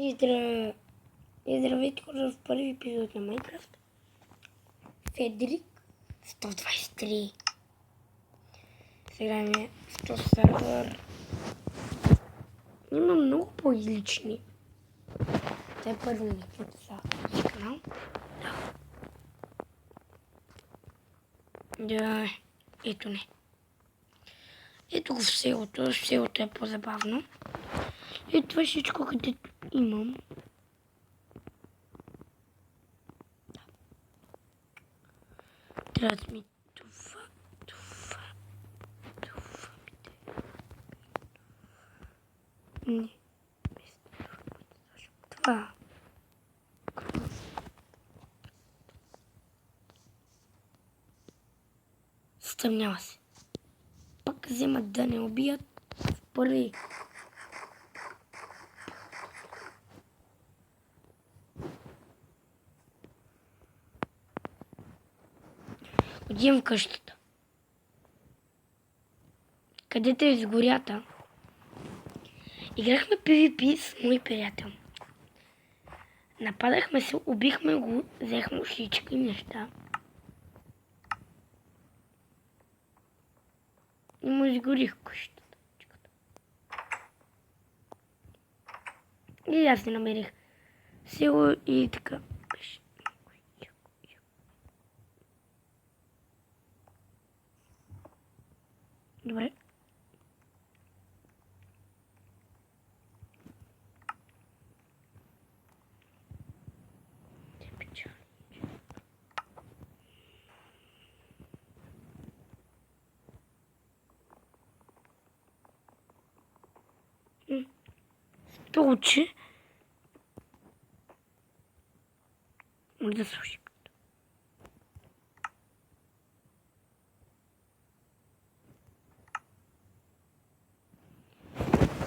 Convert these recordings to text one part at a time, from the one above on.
И здравейте хора в първи епизод на Майнкрафт. Федрик 123. Сега ми е 100 сервер. Има много по-излични. Това е първи ми клип за този канал. Да, ето не. Ето го в селото. Селото е по-забавно. И това всичко, където имам. Трябва да ми това. Не. Това. Стъмнява се. Пак вземат да не убият в първи. Отивам в къщата. Където е изгорята. Играхме PvP с мой приятел. Нападахме се, убихме го, взехме всички неща. И му изгорих къщата. И аз не намерих село и така. Добре. Получи. Може да слушай.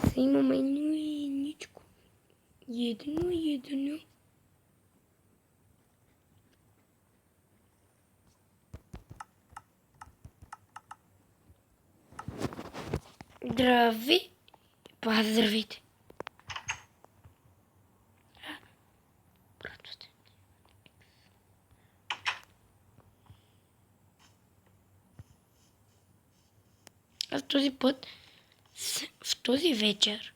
Сега имаме едничко. Едно. Здрави! Поздравите! Аз този път, в този вечер,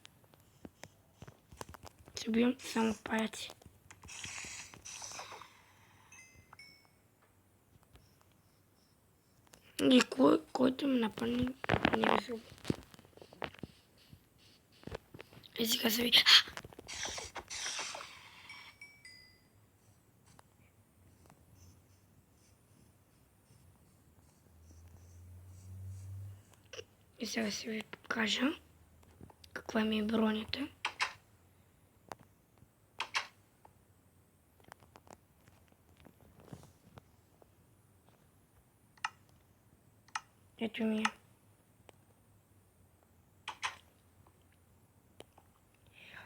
се убивам само паяци. И който ме напълни, не ви се убива. И сега се види. И сега ще ви покажа каква ми е бронята. Ето ми е.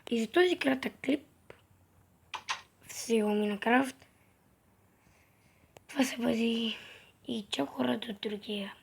И за този кратък клип в село Майнкрафт това се бъде и чао хора до другия.